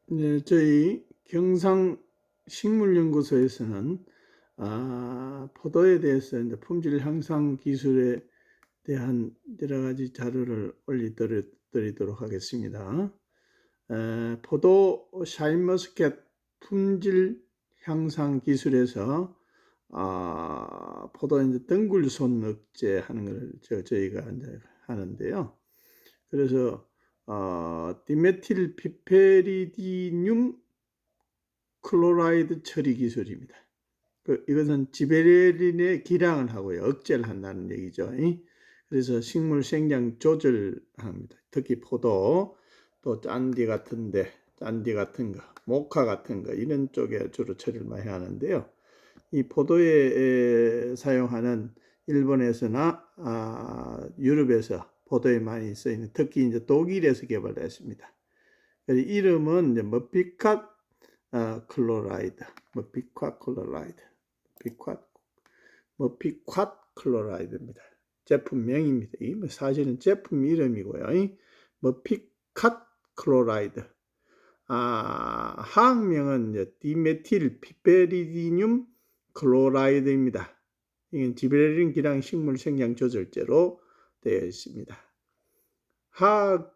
네, 저희 경상식물연구소에서는 포도에 대해서 이제 품질 향상 기술에 대한 여러 가지 자료를 올려드리도록 하겠습니다. 포도 샤인머스켓 품질 향상 기술에서 포도 이제 덩굴손 억제하는 걸 저희가 이제 하는데요. 그래서 디메틸 피페리디늄 클로라이드 처리 기술입니다. 이것은 지베레린의 기량을 하고요, 억제를 한다는 얘기죠. 그래서 식물 생장 조절합니다. 특히 포도, 또 짠디 같은 거, 모카 같은 거 이런 쪽에 주로 처리를 많이 하는데요. 이 포도에 사용하는 일본에서나 유럽에서 포도에 많이 쓰이는, 특히 이제 독일에서 개발됐습니다. 이름은 이제 머피캇 클로라이드, 머피캇 클로라이드입니다. 제품명입니다. 이 사실은 제품 이름이고요. 머피캇 클로라이드. 화학명은 이제 디메틸 피페리디늄 클로라이드입니다. 이건 지베레린 기량 식물 생장 조절제로 되어 있습니다. 화학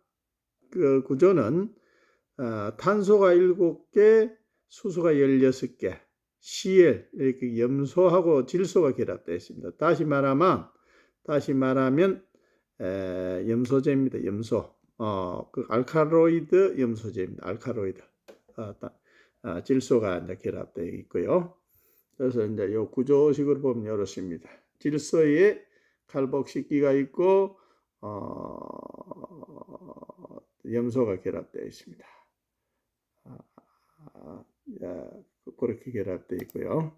구조는 탄소가 7개, 수소가 16개, Cl 이렇게 염소하고 질소가 결합되어 있습니다. 다시 말하면 염소제입니다. 염소. 그 알카로이드 염소제입니다. 알카로이드. 질소가 이제 결합되어 있고요. 그래서 이제 요 구조식으로 보면 이렇습니다. 질소에 칼복식기가 있고 염소가 결합되어 있습니다. 그렇게 결합되어 있고요.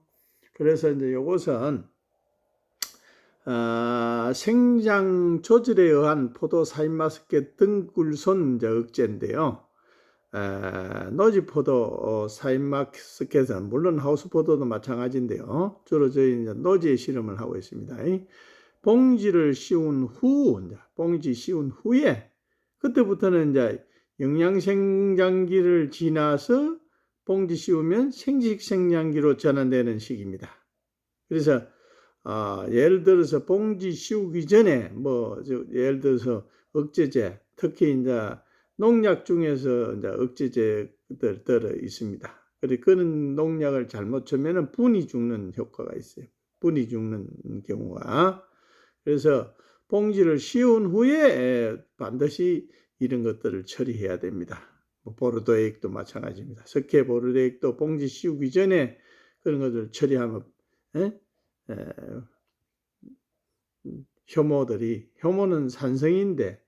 그래서 이제 이것은 생장 조절에 의한 포도 샤인머스켓 덩굴손 억제인데요. 노지 포도 샤인머스켓은 물론 하우스 포도도 마찬가지인데요. 주로 저희 이제 노지에 실험을 하고 있습니다. 봉지를 씌운 후에 그때부터는 이제 영양생장기를 지나서 봉지 씌우면 생식생장기로 전환되는 시기입니다. 그래서 예를 들어서 봉지 씌우기 전에 예를 들어서 억제제, 특히 이제 농약 중에서 이제 억제제들 들어 있습니다. 그런 농약을 잘못 주면은 분이 죽는 효과가 있어요. 분이 죽는 경우가. 그래서 봉지를 씌운 후에 반드시 이런 것들을 처리해야 됩니다. 보르도액도 마찬가지입니다. 석회 보르도액도 봉지 씌우기 전에 그런 것을 처리하면 효모는 산성인데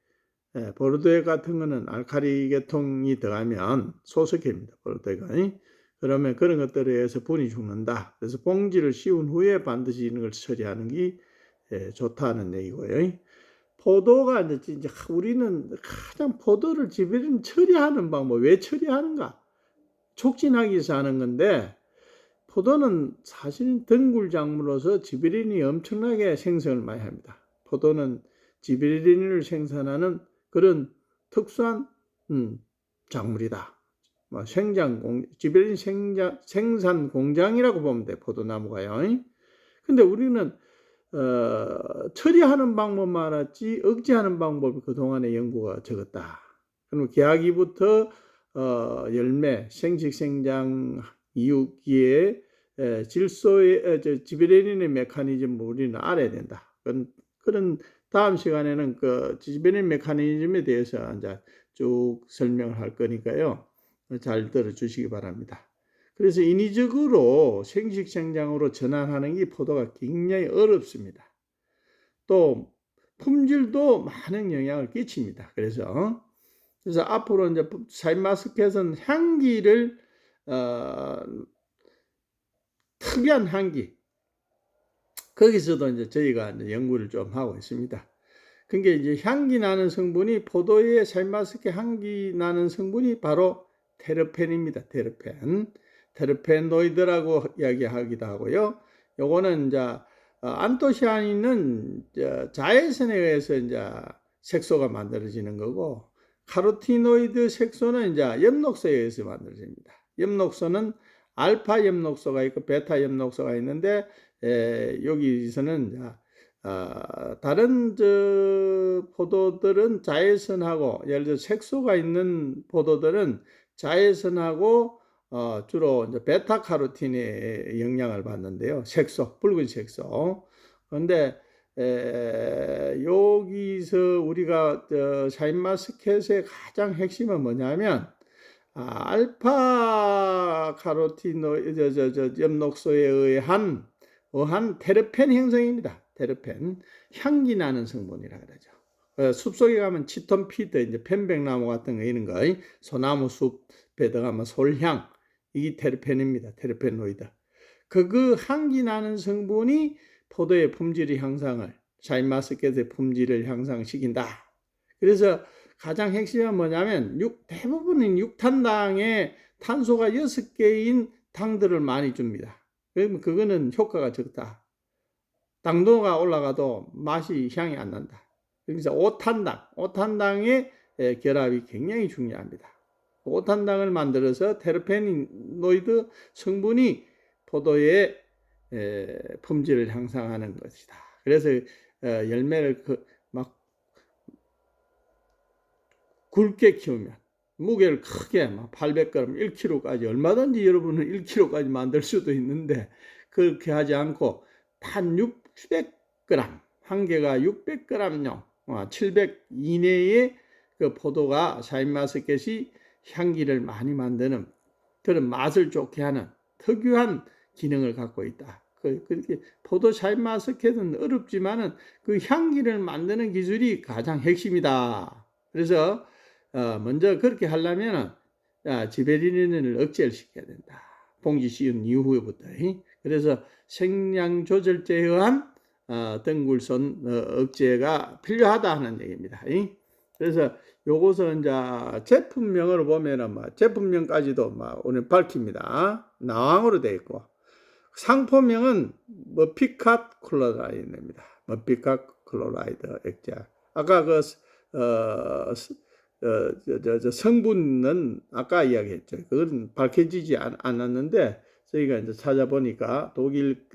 보르도액 같은 거는 알칼리 계통이 들어가면 소석회입니다. 보르도액가. 그러면 그런 것들에 의해서 분이 죽는다. 그래서 봉지를 씌운 후에 반드시 이런 걸 처리하는 게 좋다는 얘기고요. 포도가 이제 우리는 가장 포도를 지베린 처리하는 방법, 왜 처리하는가? 촉진하기 위해서 하는 건데, 포도는 사실 덩굴작물로서 지베린이 엄청나게 생성을 많이 합니다. 포도는 지베린을 생산하는 그런 특수한 작물이다. 지베린 생산 공장이라고 보면 돼, 포도나무가요. 근데 우리는 처리하는 방법만 알았지 억제하는 방법이 그동안의 연구가 적었다. 그럼 개화기부터 열매, 생식생장 이후기에 질소의 지베레린의 메커니즘을 우리는 알아야 된다. 그런 다음 시간에는 그 지베레린 메커니즘에 대해서 이제 쭉 설명을 할 거니까요. 잘 들어주시기 바랍니다. 그래서 인위적으로 생식생장으로 전환하는 게 포도가 굉장히 어렵습니다. 또 품질도 많은 영향을 끼칩니다. 그래서 앞으로 이제 샤인머스켓은 향기를 특이한 향기, 거기서도 이제 저희가 이제 연구를 좀 하고 있습니다. 그게 이제 향기 나는 성분이, 포도의 샤인머스켓 향기 나는 성분이 바로 테르펜입니다. 테르페노이드라고 이야기하기도 하고요. 요거는 이제 안토시아닌은 자외선에 의해서 이제 색소가 만들어지는 거고, 카로티노이드 색소는 이제 엽록소에 의해서 만들어집니다. 엽록소는 알파 엽록소가 있고 베타 엽록소가 있는데 여기서는 다른 포도들은 자외선하고 예를 들어 색소가 있는 포도들은 자외선하고 주로 이제 베타카로틴의 영향을 받는데요. 색소, 붉은 색소. 그런데 여기서 우리가 샤인마스켓의 가장 핵심은 뭐냐면 알파 카로티노이드 엽록소에 의한 테르펜 형성입니다. 테르펜, 향기 나는 성분이라 그러죠. 숲속에 가면 치톤피드, 이제 편백나무 같은 거 이런 거, 소나무 숲에 들어가면 솔향, 이게 테르펜입니다. 테르펜노이드. 그 향기 나는 성분이 포도의 품질의 향상을, 샤인마스켓의 품질을 향상시킨다. 그래서 가장 핵심은 뭐냐면 대부분은 6탄당에 탄소가 6개인 당들을 많이 줍니다. 그러면 그거는 효과가 적다. 당도가 올라가도 맛이 향이 안 난다. 그래서 5탄당의 결합이 굉장히 중요합니다. 5탄당을 만들어서 테르페노이드 성분이 포도의 품질을 향상하는 것이다. 그래서 열매를 막 굵게 키우면 무게를 크게 막 800g, 1kg까지 얼마든지 여러분은 1kg까지 만들 수도 있는데 그렇게 하지 않고 한 600g, 한 개가 600g용 700 이내의 그 포도가 샤인마스켓이 향기를 많이 만드는 그런 맛을 좋게 하는 특유한 기능을 갖고 있다. 그렇게 포도 샤인마스켓은 어렵지만은 그 향기를 만드는 기술이 가장 핵심이다. 그래서 먼저 그렇게 하려면 지베리린을 억제를 시켜야 된다. 봉지 씌운 이후부터. 그래서 생량 조절제에 의한 덩굴손 억제가 필요하다 하는 얘기입니다. 그래서 요것은 이제 제품명으로 보면은 제품명까지도 오늘 밝힙니다. 나왕으로 되어 있고 상품명은 머피캇 클로라이드입니다. 머피캇 클로라이드 액자. 아까 성분은 아까 이야기했죠. 그건 밝혀지지 않았는데 저희가 이제 찾아보니까 독일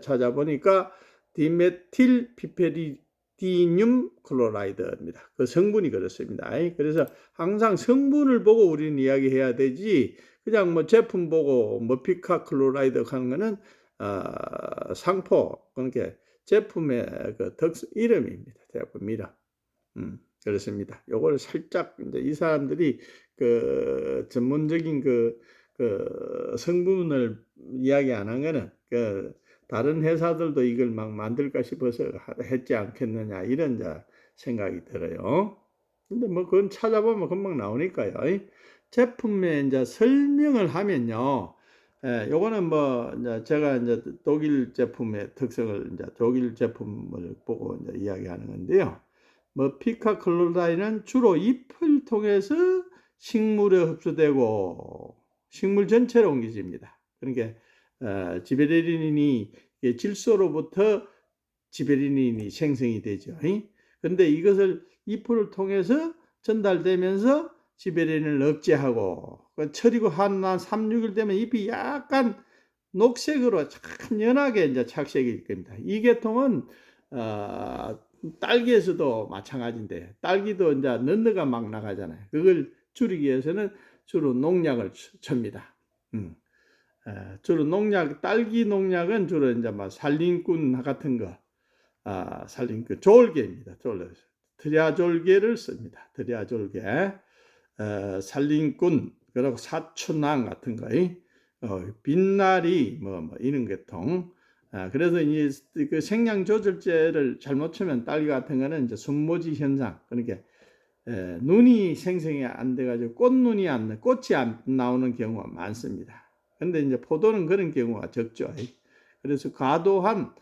찾아보니까 디메틸 피페리디늄 클로라이드입니다. 그 성분이 그렇습니다. 그래서 항상 성분을 보고 우리는 이야기해야 되지 그냥 제품 보고 머피캇 클로라이드 하는 거는 상포 그러니까 제품의 그 이름입니다. 제품 이름. 그렇습니다. 요거를 살짝 이제 이 사람들이 그 전문적인 그 성분을 이야기 안 한 거는 다른 회사들도 이걸 막 만들까 싶어서 했지 않겠느냐 이런 생각이 들어요. 근데 그건 찾아보면 금방 나오니까요. 제품에 이제 설명을 하면요. 요거는 이제 제가 이제 독일 제품의 특성을 이제 독일 제품을 보고 이제 이야기하는 건데요. 피카클로라이는 주로 잎을 통해서 식물에 흡수되고 식물 전체로 옮겨집니다. 그러니까 지베레린이 질소로부터 지베레린이 생성이 되죠. 그런데 이것을 잎을 통해서 전달되면서 지베레린을 억제하고 철이고 한 3, 6일 되면 잎이 약간 녹색으로 참 연하게 이제 착색일 겁니다. 이 계통은 딸기에서도 마찬가지인데 딸기도 이제 너드가 막 나가잖아요. 그걸 줄이기 위해서는 주로 농약을 칩니다. 주로 딸기 농약은 주로 이제 살림꾼 같은 거, 살림꾼 졸개입니다. 트리아졸개를 씁니다. 트리아졸개, 살림꾼 그리고 사춘왕 같은 거, 빛나리 이런 계통. 그래서 그 생량 조절제를 잘못 치면 딸기 같은 거는 이제 순모지 현상, 그러니까 눈이 생성이 안 돼가지고 꽃이 안 나오는 경우가 많습니다. 근데 이제 포도는 그런 경우가 적죠. 그래서 과도한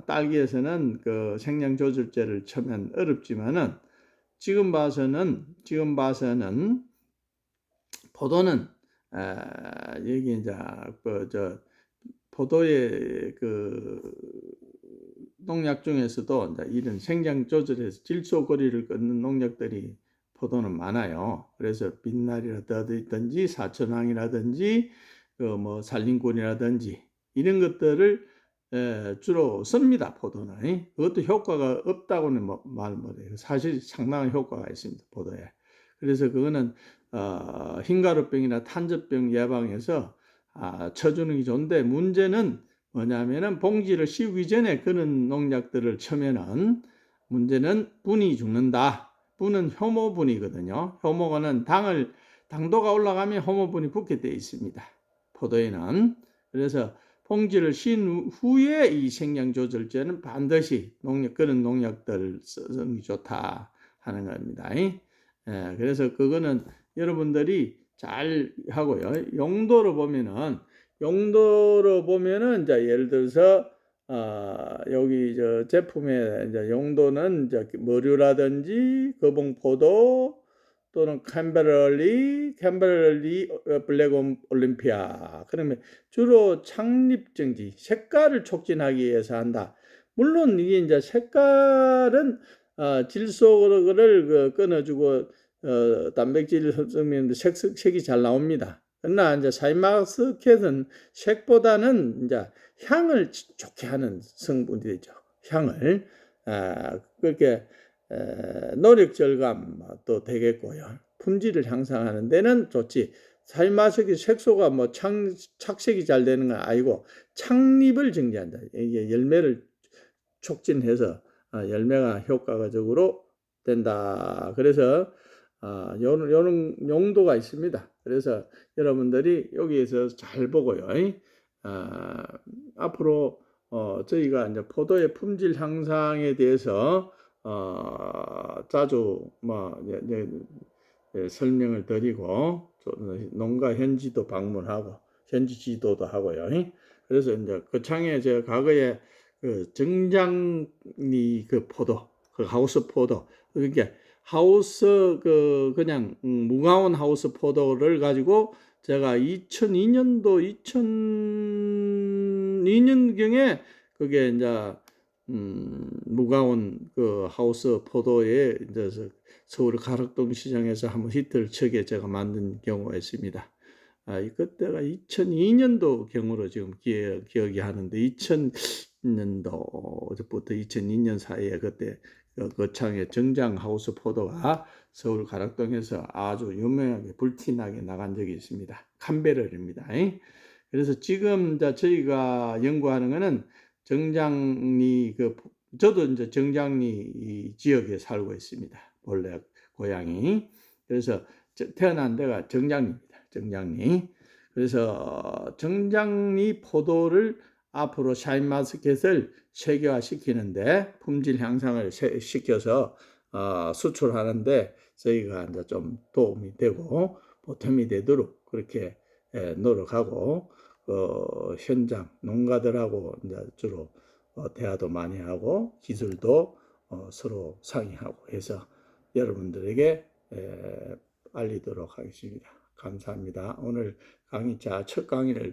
딸기에서는 그 생량 조절제를 치면 어렵지만은 지금 봐서는 포도는 여기 이제 포도의 그 농약 중에서도 이제 이런 생장 조절해서 질소 거리를 끊는 농약들이 포도는 많아요. 그래서 빛날이라든지 사천왕이라든지 뭐 산림꾼이라든지 이런 것들을 주로 씁니다. 포도는. 그것도 효과가 없다고는 말 못해요. 사실 상당한 효과가 있습니다. 포도에. 그래서 그거는 흰가루병이나 탄저병 예방에서 쳐주는 게 좋은데, 문제는 뭐냐면은 봉지를 씌우기 전에 그런 농약들을 쳐면은 문제는 분이 죽는다. 분은 효모분이거든요. 효모는 당도가 올라가면 효모분이 붙게 되어 있습니다. 포도에는. 그래서 봉지를 씌운 후에 이 생장조절제는 반드시 그런 농약들 쓰는 게 좋다 하는 겁니다. 그래서 그거는 여러분들이 잘 하고요. 용도로 보면은 이제 예를 들어서 여기 저 제품의 이제 용도는 이제 머류라든지 거봉포도 또는 캠베럴리 블랙 올림피아. 그러면 주로 창립정지, 색깔을 촉진하기 위해서 한다. 물론 이게 이제 색깔은 질소를 끊어주고 단백질 흡수면 색이 잘 나옵니다. 그러나 이제 샤인마스켓은 색보다는 이제 향을 좋게 하는 성분이 되죠. 향을 그렇게 노력 절감도 되겠고요. 품질을 향상하는 데는 좋지. 샤인마스켓 색소가 뭐 착색이 잘 되는 건 아니고 창립을 증진한다. 이게 열매를 촉진해서 열매가 효과적으로 된다. 그래서 요런 용도가 있습니다. 그래서 여러분들이 여기에서 잘 보고요. 앞으로 저희가 이제 포도의 품질 향상에 대해서 자주 설명을 드리고 농가 현지도 방문하고 현지 지도도 하고요. 그래서 이제 거창에 제가 과거에 정장리 포도, 하우스 포도, 그러니까 하우스 그냥 무가온 하우스 포도를 가지고 제가 2002년경에 그게 이제 무가온 하우스 포도에 이제 서울 가락동 시장에서 한번 히트를 치게 제가 만든 경우가 있습니다. 그때가 2002년도 경우로 지금 기억이 하는데 2000년도부터 2002년 사이에 그때 거창의 정장 하우스 포도가 서울 가락동에서 아주 유명하게 불티나게 나간 적이 있습니다. 캄베럴입니다. 그래서 지금 저희가 연구하는 거는 정장리 저도 이제 정장리 지역에 살고 있습니다. 원래 고향이. 그래서 태어난 데가 정장리입니다. 정장리. 그래서 정장리 포도를 앞으로 샤인마스켓을 세계화시키는데 품질 향상을 시켜서 수출하는데 저희가 이제 좀 도움이 되고 보탬이 되도록 그렇게 노력하고 현장 농가들하고 이제 주로 대화도 많이 하고 기술도 서로 상의하고 해서 여러분들에게 알리도록 하겠습니다. 감사합니다. 오늘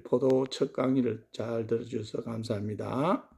포도 첫 강의를 잘 들어주셔서 감사합니다.